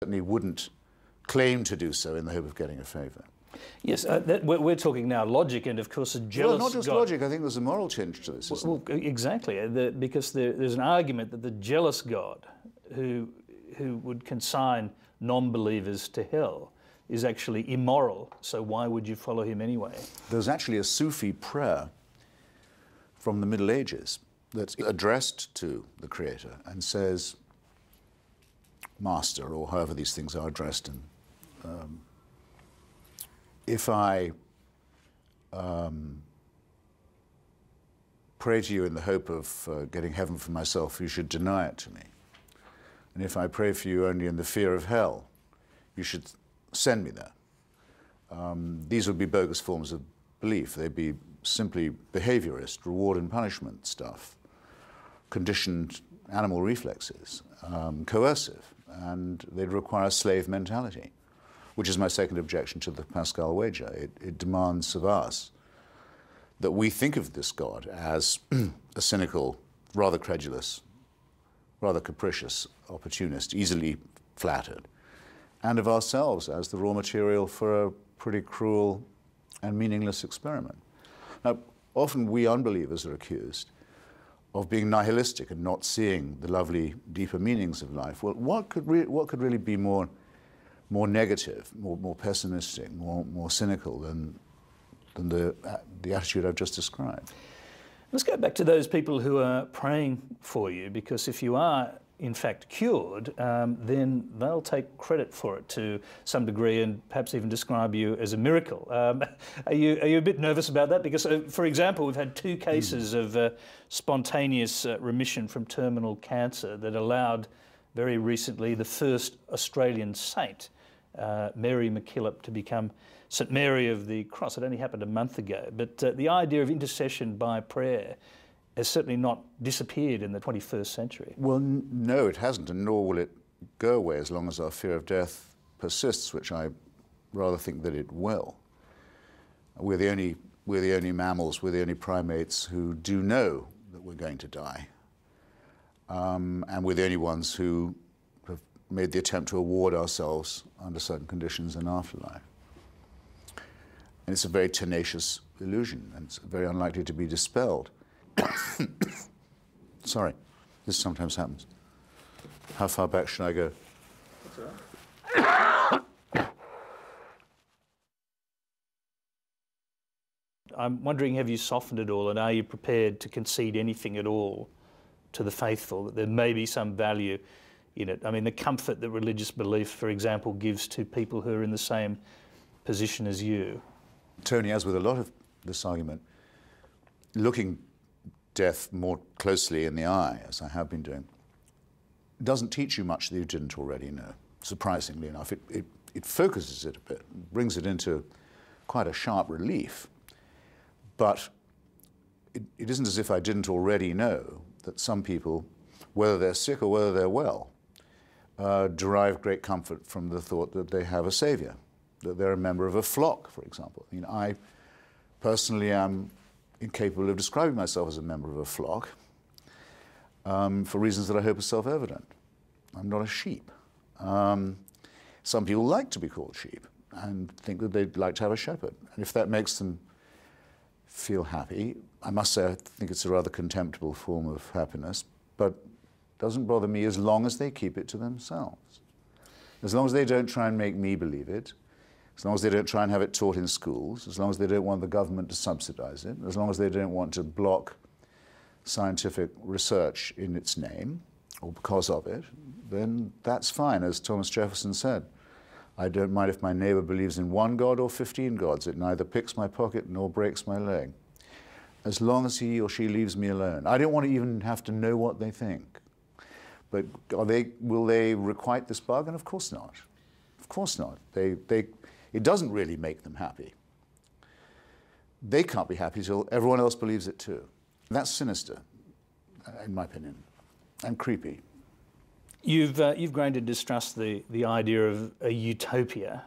Certainly wouldn't claim to do so in the hope of getting a favour. Yes, we're talking now logic, and of course a jealous God. Well, not just logic, I think there's a moral tinge to this, isn't there? Exactly, because there's an argument that the jealous God who would consign non-believers to hell is actually immoral, so why would you follow him anyway? There's actually a Sufi prayer from the Middle Ages that's addressed to the Creator and says, Master, or however these things are addressed, and if I pray to you in the hope of getting heaven for myself, you should deny it to me. And if I pray for you only in the fear of hell, you should send me there. These would be bogus forms of belief. They'd be simply behaviorist, reward and punishment stuff, conditioned animal reflexes, coercive, and they'd require a slave mentality, which is my second objection to the Pascal wager. It demands of us that we think of this God as a cynical, rather credulous, rather capricious opportunist, easily flattered, and of ourselves as the raw material for a pretty cruel and meaningless experiment. Now, often we unbelievers are accused of being nihilistic and not seeing the lovely, deeper meanings of life. Well, what could really be more negative, more pessimistic, more cynical than the attitude I've just described? Let's go back to those people who are praying for you, because if you are in fact cured, then they'll take credit for it to some degree and perhaps even describe you as a miracle. Are you a bit nervous about that? Because, for example, we've had 2 cases of spontaneous remission from terminal cancer that allowed very recently the first Australian saint, Mary MacKillop, to become St Mary of the Cross. It only happened a month ago. But the idea of intercession by prayer has certainly not disappeared in the 21st century. Well, no, it hasn't, and nor will it go away as long as our fear of death persists, which I rather think that it will. We're the only mammals, we're the only primates who do know that we're going to die. And we're the only ones who have made the attempt to award ourselves under certain conditions in afterlife. And it's a very tenacious illusion, and it's very unlikely to be dispelled. Sorry, this sometimes happens. How far back should I go? That's all right. I'm wondering, have you softened it all, and are you prepared to concede anything at all to the faithful, that there may be some value in it? I mean, the comfort that religious belief, for example, gives to people who are in the same position as you. Tony, as with a lot of this argument, looking death more closely in the eye, as I have been doing, doesn't teach you much that you didn't already know, surprisingly enough. It focuses it a bit, brings it into quite a sharp relief. But it isn't as if I didn't already know that some people, whether they're sick or whether they're well, derive great comfort from the thought that they have a savior, that they're a member of a flock, for example. I mean, I personally am incapable of describing myself as a member of a flock for reasons that I hope are self-evident. I'm not a sheep. Some people like to be called sheep and think that they'd like to have a shepherd. And if that makes them feel happy, I must say I think it's a rather contemptible form of happiness, but doesn't bother me as long as they keep it to themselves. As long as they don't try and make me believe it, as long as they don't try and have it taught in schools, as long as they don't want the government to subsidize it, as long as they don't want to block scientific research in its name or because of it, then that's fine. As Thomas Jefferson said, I don't mind if my neighbor believes in 1 God or 15 gods. It neither picks my pocket nor breaks my leg, as long as he or she leaves me alone. I don't want to even have to know what they think. But will they requite this bargain? Of course not. Of course not. It doesn't really make them happy. They can't be happy till everyone else believes it too. And that's sinister, in my opinion, and creepy. You've grown to distrust the idea of a utopia.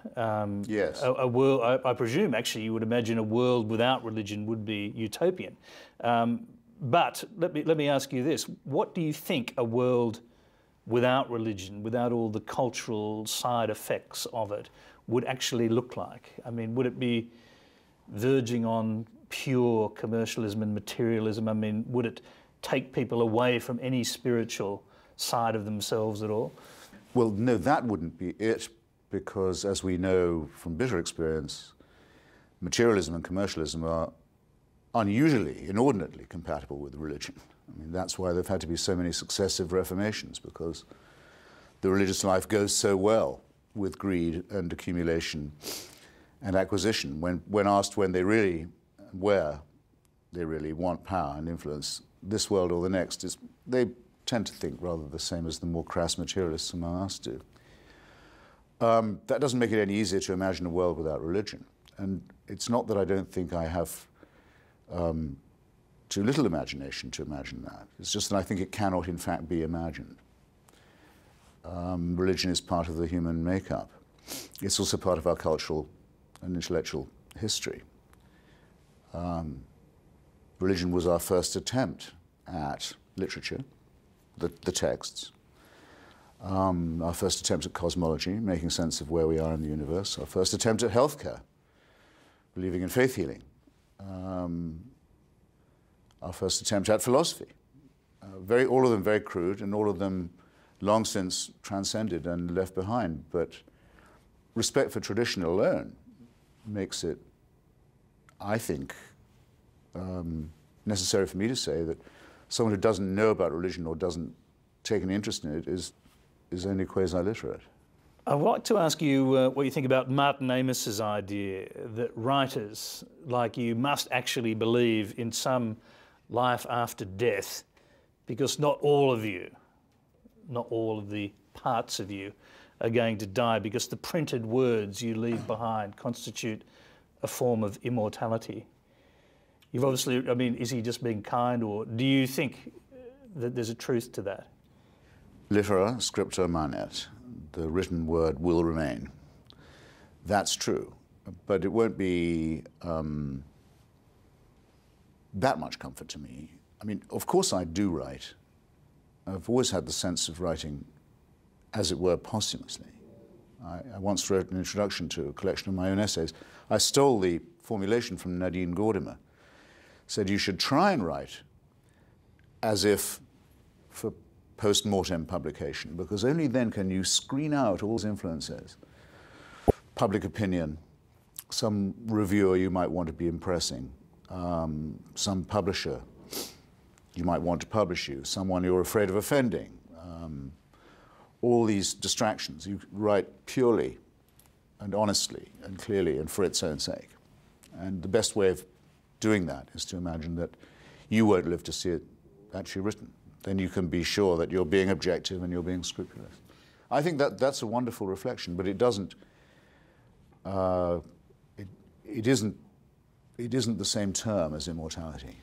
Yes. A world, I presume, actually, you would imagine a world without religion would be utopian. But let me ask you this: what do you think a world without religion, without all the cultural side effects of it, would actually look like? I mean, would it be verging on pure commercialism and materialism? I mean, would it take people away from any spiritual side of themselves at all? Well, no, that wouldn't be it, because as we know from bitter experience, materialism and commercialism are unusually, inordinately compatible with religion. I mean, that's why there've had to be so many successive reformations, because the religious life goes so well with greed and accumulation and acquisition. When asked where they really want power and influence, this world or the next, they tend to think rather the same as the more crass materialists among us do. That doesn't make it any easier to imagine a world without religion. And it's not that I don't think I have too little imagination to imagine that. It's just that I think it cannot, in fact, be imagined. Religion is part of the human makeup. It's also part of our cultural and intellectual history. Religion was our first attempt at literature, the texts. Our first attempt at cosmology, making sense of where we are in the universe. Our first attempt at healthcare, believing in faith healing. Our first attempt at philosophy. All of them very crude, and all of them long since transcended and left behind. But respect for tradition alone makes it, I think, necessary for me to say that someone who doesn't know about religion or doesn't take an interest in it is only quasi-literate. I'd like to ask you what you think about Martin Amos's idea that writers like you must actually believe in some life after death, because not all of you, not all of the parts of you are going to die, because the printed words you leave behind constitute a form of immortality. You've obviously, I mean, is he just being kind, or do you think that there's a truth to that? Litera scripta manet. The written word will remain. That's true, but it won't be that much comfort to me. I mean, of course I do write. I've always had the sense of writing, as it were, posthumously. I once wrote an introduction to a collection of my own essays. I stole the formulation from Nadine Gordimer. Said you should try and write as if for post-mortem publication, because only then can you screen out all those influences. Public opinion, some reviewer you might want to be impressing, some publisher you might want to publish you, someone you're afraid of offending, all these distractions. You write purely and honestly and clearly and for its own sake. And the best way of doing that is to imagine that you won't live to see it actually written. Then you can be sure that you're being objective and you're being scrupulous. I think that that's a wonderful reflection, but it doesn't, it isn't the same term as immortality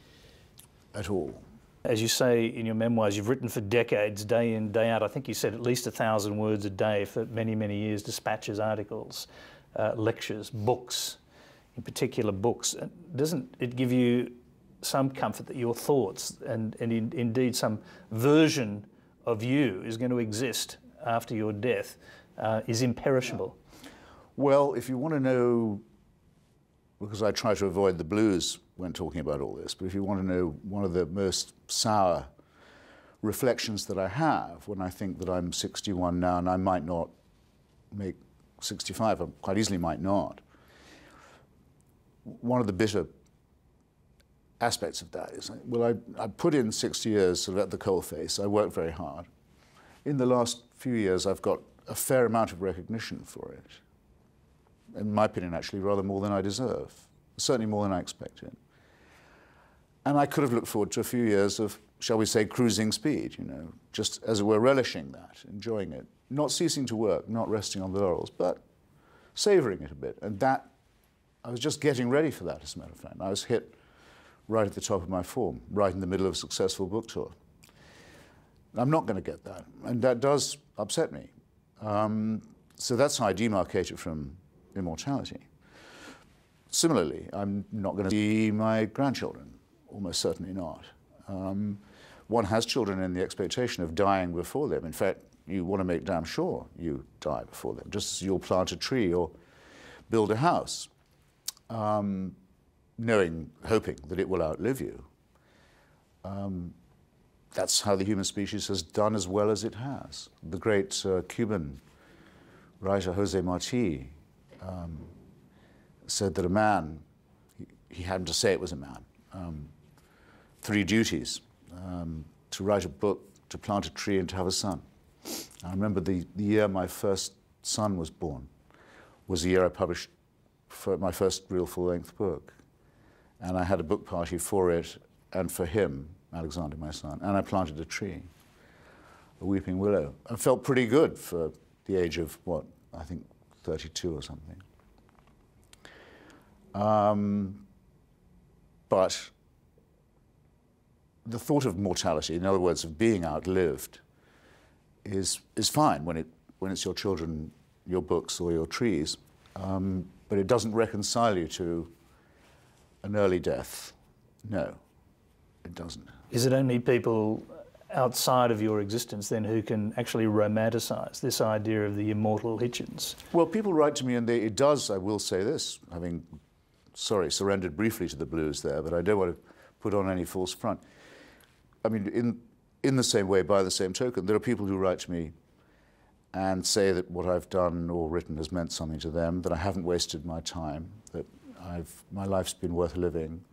at all. As you say in your memoirs, you've written for decades, day in, day out. I think you said at least 1,000 words a day for many, many years, dispatches, articles, lectures, books, in particular books. Doesn't it give you some comfort that your thoughts and indeed some version of you is going to exist after your death is imperishable? Well, if you want to know, because I try to avoid the blues when talking about all this, but if you want to know one of the most sour reflections that I have when I think that I'm 61 now and I might not make 65, I quite easily might not, one of the bitter aspects of that is, well, I put in 60 years sort of at the coalface. I worked very hard. In the last few years, I've got a fair amount of recognition for it. In my opinion, actually, rather more than I deserve. Certainly more than I expected. And I could have looked forward to a few years of, shall we say, cruising speed, you know, just as it were, relishing that, enjoying it, not ceasing to work, not resting on the laurels, but savoring it a bit. And that, I was just getting ready for that, as a matter of fact. I was hit right at the top of my form, right in the middle of a successful book tour. I'm not going to get that, and that does upset me. So that's how I demarcate it from immortality. Similarly, I'm not going to see my grandchildren, almost certainly not. One has children in the expectation of dying before them. In fact, You want to make damn sure you die before then, just as you'll plant a tree or build a house, hoping that it will outlive you. That's how the human species has done as well as it has. The great Cuban writer Jose Marti said that a man, he happened to say it was a man, 3 duties: to write a book, to plant a tree, and to have a son. I remember the year my first son was born was the year I published my first real full-length book. And I had a book party for it and for him, Alexander, my son, and I planted a tree, a weeping willow. I felt pretty good for the age of, what, I think 32 or something. But the thought of mortality, in other words, of being outlived, is fine when it's your children, your books, or your trees, but it doesn't reconcile you to an early death. No, it doesn't. Is it only people outside of your existence then who can actually romanticize this idea of the immortal Hitchens? Well, people write to me, and it does, I will say this, having, surrendered briefly to the blues there, but I don't want to put on any false front. I mean, in the same way, by the same token, there are people who write to me and say that what I've done or written has meant something to them, that I haven't wasted my time, that my life's been worth living.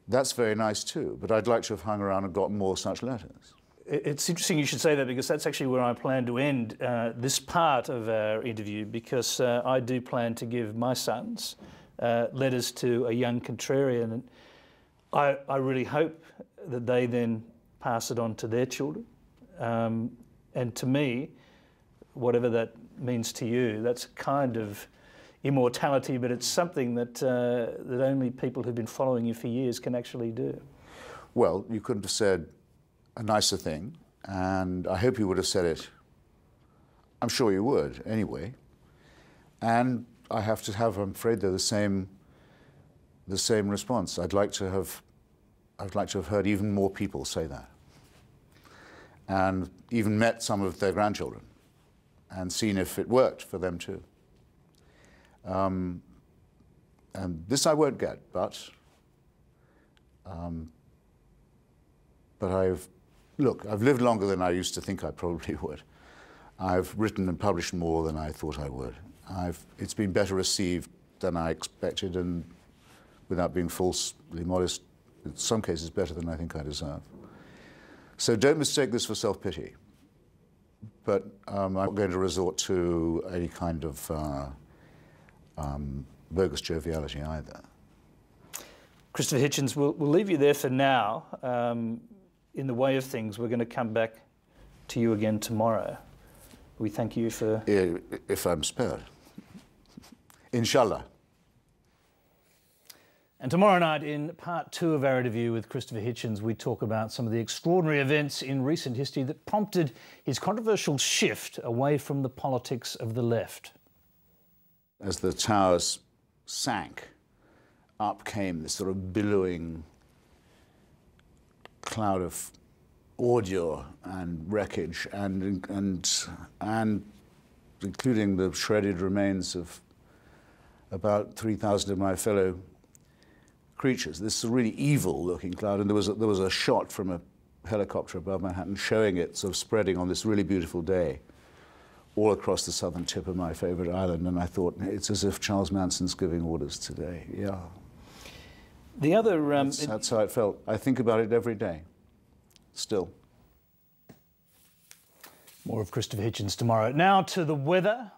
That's very nice too, but I'd like to have hung around and got more such letters. It's interesting you should say that, because that's actually where I plan to end this part of our interview, because I do plan to give my sons letters to a young contrarian, and I really hope that they then pass it on to their children. And to me, whatever that means to you, that's kind of immortality, but it's something that only people who've been following you for years can actually do. Well, you couldn't have said a nicer thing, and I hope you would have said it. I'm sure you would, anyway. And I have to have, I'm afraid, though, the same response. I'd like to have heard even more people say that, and even met some of their grandchildren and seen if it worked for them too. And this I won't get, but I've lived longer than I used to think I probably would. I've written and published more than I thought I would. It's been better received than I expected, and without being falsely modest, in some cases better than I think I deserve. So don't mistake this for self-pity. But I'm not going to resort to any kind of bogus joviality either. Christopher Hitchens, we'll leave you there for now. In the way of things, we're going to come back to you again tomorrow. We thank you for... If I'm spared. Inshallah. And tomorrow night, in part 2 of our interview with Christopher Hitchens, we talk about some of the extraordinary events in recent history that prompted his controversial shift away from the politics of the left. As the towers sank, up came this sort of billowing cloud of ordure and wreckage, and including the shredded remains of about 3,000 of my fellow creatures. This is a really evil-looking cloud, and there was a shot from a helicopter above Manhattan showing it sort of spreading on this really beautiful day all across the southern tip of my favorite island, and I thought, it's as if Charles Manson's giving orders today. Yeah. The other... that's how it felt. I think about it every day, still. More of Christopher Hitchens tomorrow. Now to the weather.